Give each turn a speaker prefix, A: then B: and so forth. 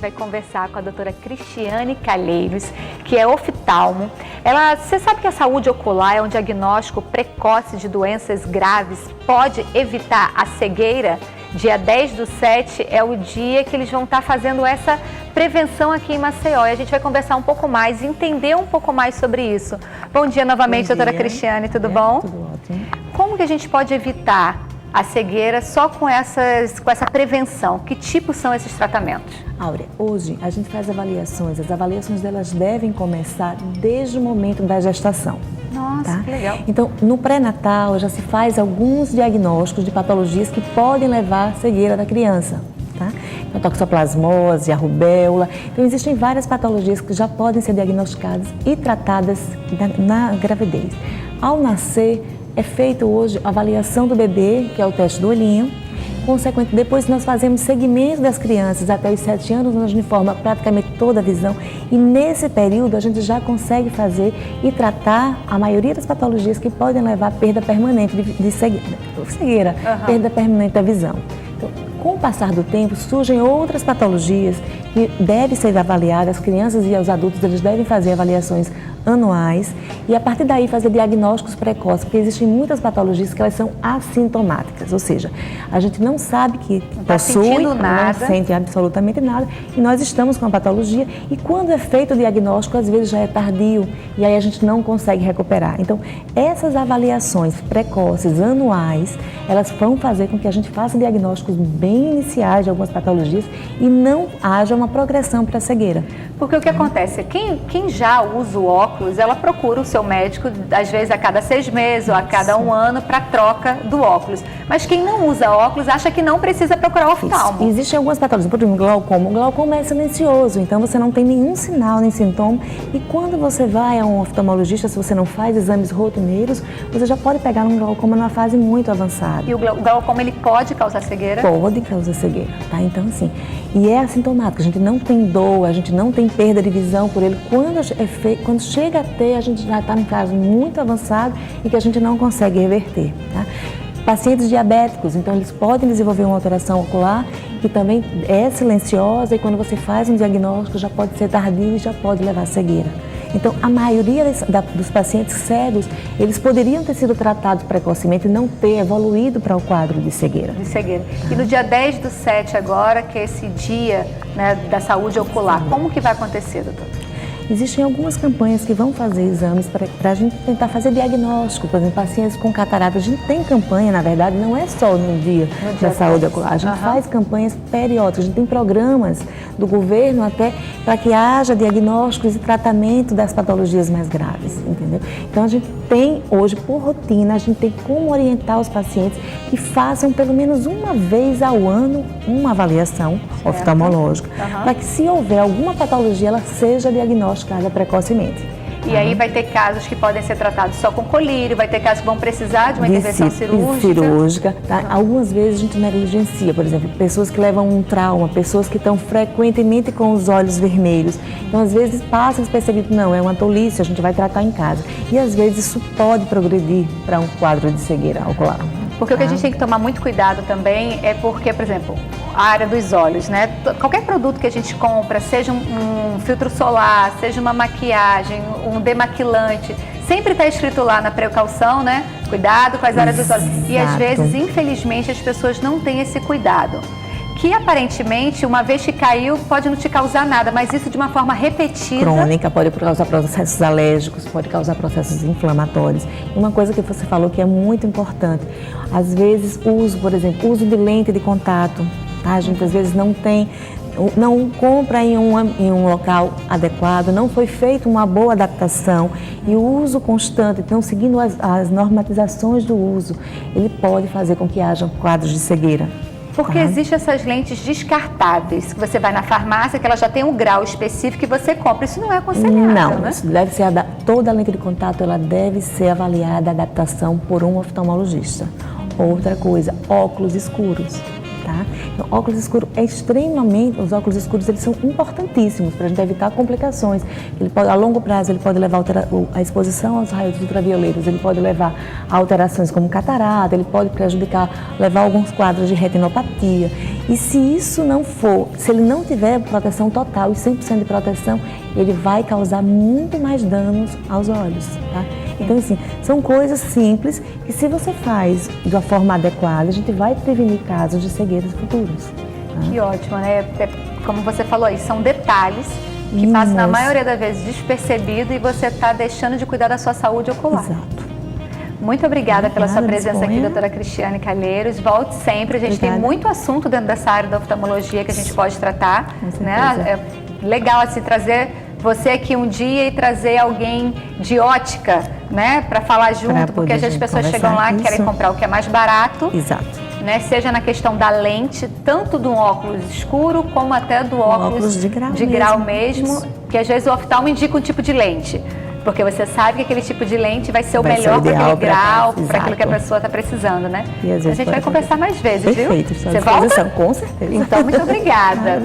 A: vai conversar com a doutora Cristiane Calheiros, que é oftalmo. Você sabe que a saúde ocular é um diagnóstico precoce de doenças graves, pode evitar a cegueira? Dia 10/7 é o dia que eles vão estar fazendo essa prevenção aqui em Maceió. E a gente vai conversar um pouco mais, entender um pouco mais sobre isso. Bom dia novamente, doutora Cristiane, tudo bom?
B: Tudo ótimo.
A: Como que a gente pode evitar a cegueira só com essa prevenção? Que tipo são esses tratamentos?
B: Áurea, hoje a gente faz avaliações. As avaliações delas devem começar desde o momento da gestação.
A: Nossa,
B: tá?
A: que legal.
B: Então, no pré-natal já se faz alguns diagnósticos de patologias que podem levar à cegueira da criança. Tá? Então, toxoplasmose, a rubéola. Então, existem várias patologias que já podem ser diagnosticadas e tratadas na gravidez. Ao nascer, é feito hoje a avaliação do bebê, que é o teste do olhinho. Consequentemente, depois nós fazemos segmento das crianças até os 7 anos, onde a gente forma praticamente toda a visão. E nesse período a gente já consegue fazer e tratar a maioria das patologias que podem levar à perda permanente de cegueira, perda permanente da visão. Então, com o passar do tempo, surgem outras patologias que devem ser avaliadas. As crianças e os adultos eles devem fazer avaliações anuais e a partir daí fazer diagnósticos precoces, porque existem muitas patologias que elas são assintomáticas, ou seja, a gente não sabe que possui, não sente absolutamente nada e nós estamos com a patologia e quando é feito o diagnóstico, às vezes já é tardio e aí a gente não consegue recuperar. Então, essas avaliações precoces anuais, elas vão fazer com que a gente faça diagnósticos bem iniciais de algumas patologias e não haja uma progressão para a cegueira.
A: Porque o que acontece? Quem já usa o óculos, ela procura o seu médico, às vezes a cada 6 meses ou a cada 1 ano, para troca do óculos. Mas quem não usa óculos acha que não precisa procurar o oftalmo.
B: Existem algumas patologias, por exemplo, glaucoma. O glaucoma é silencioso, então você não tem nenhum sinal nem sintoma. E quando você vai a um oftalmologista, se você não faz exames rotineiros, você já pode pegar um glaucoma numa fase muito avançada.
A: E o glaucoma, ele pode causar cegueira?
B: Pode causar cegueira, tá? Então, assim, e é assintomático, a gente não tem dor, a gente não tem perda de visão por ele. Quando chega a ter, a gente já está num caso muito avançado e que a gente não consegue reverter, tá? Pacientes diabéticos, então eles podem desenvolver uma alteração ocular que também é silenciosa e quando você faz um diagnóstico já pode ser tardio e já pode levar à cegueira. Então, a maioria dos pacientes cegos, eles poderiam ter sido tratados precocemente e não ter evoluído para o quadro de cegueira.
A: De cegueira. E no dia 10/7 agora, que é esse dia, né, da saúde ocular, como que vai acontecer, doutor?
B: Existem algumas campanhas que vão fazer exames para a gente tentar fazer diagnóstico, por exemplo, pacientes com catarata. A gente tem campanha, na verdade, não é só no dia da saúde ocular, a gente faz campanhas periódicas, a gente tem programas do governo até para que haja diagnósticos e tratamento das patologias mais graves, entendeu? Então a gente tem hoje, por rotina, a gente tem como orientar os pacientes que façam pelo menos uma vez ao ano uma avaliação oftalmológica, para que se houver alguma patologia, ela seja diagnosticada precocemente.
A: E aí vai ter casos que podem ser tratados só com colírio, vai ter casos que vão precisar de uma intervenção cirúrgica.
B: Tá? Algumas vezes a gente negligencia, por exemplo, pessoas que levam um trauma, pessoas que estão frequentemente com os olhos vermelhos. Então, às vezes passa despercebido, não, é uma tolice, a gente vai tratar em casa. E às vezes isso pode progredir para um quadro de cegueira ocular.
A: Porque o que a gente tem que tomar muito cuidado também é porque, por exemplo, a área dos olhos, né? Qualquer produto que a gente compra, seja um filtro solar, seja uma maquiagem, um demaquilante, sempre está escrito lá na precaução, né? Cuidado com as áreas dos olhos. E às vezes, infelizmente, as pessoas não têm esse cuidado. Que aparentemente, uma vez que caiu, pode não te causar nada, mas isso de uma forma repetida...
B: Crônica, pode causar processos alérgicos, pode causar processos inflamatórios. E uma coisa que você falou que é muito importante, às vezes por exemplo, uso de lente de contato, tá? A gente às vezes não compra em um local adequado, não foi feita uma boa adaptação e o uso constante, então seguindo as normatizações do uso, ele pode fazer com que haja quadros de cegueira.
A: Porque existem essas lentes descartáveis, que você vai na farmácia, que ela já tem um grau específico e você compra. Isso não é aconselhável,
B: não,
A: né?
B: Isso deve ser toda lente de contato ela deve ser avaliada a adaptação por um oftalmologista. Outra coisa, óculos escuros. Tá? Então, óculos escuros é extremamente, os óculos escuros eles são importantíssimos para a gente evitar complicações. Ele pode, a longo prazo ele pode levar a exposição aos raios ultravioletas, ele pode levar a alterações como catarata, ele pode prejudicar, levar alguns quadros de retinopatia. E se isso não for, se ele não tiver proteção total e 100% de proteção, ele vai causar muito mais danos aos olhos, tá? Então, assim, são coisas simples que se você faz de uma forma adequada, a gente vai prevenir casos de cegueiras futuros. Tá?
A: Que ótimo, né? Como você falou aí, são detalhes que passam na maioria das vezes despercebido e você está deixando de cuidar da sua saúde ocular.
B: Exato.
A: Muito obrigada pela sua presença aqui, doutora Cristiane Calheiros. Volte sempre, a gente tem muito assunto dentro dessa área da oftalmologia que a gente pode tratar. Né? É legal assim, trazer você aqui um dia e trazer alguém de ótica, né, para falar junto, porque às vezes as pessoas chegam lá e querem comprar o que é mais barato.
B: Exato.
A: Né, seja na questão da lente, tanto do óculos escuro, como até do óculos de grau mesmo, que às vezes o oftalmo indica um tipo de lente, porque você sabe que aquele tipo de lente vai ser o melhor para aquele grau, para aquilo que a pessoa está precisando, né?
B: E às vezes
A: a gente vai conversar mais vezes,
B: Perfeito,
A: viu? Você volta?
B: Com certeza.
A: Então, muito obrigada.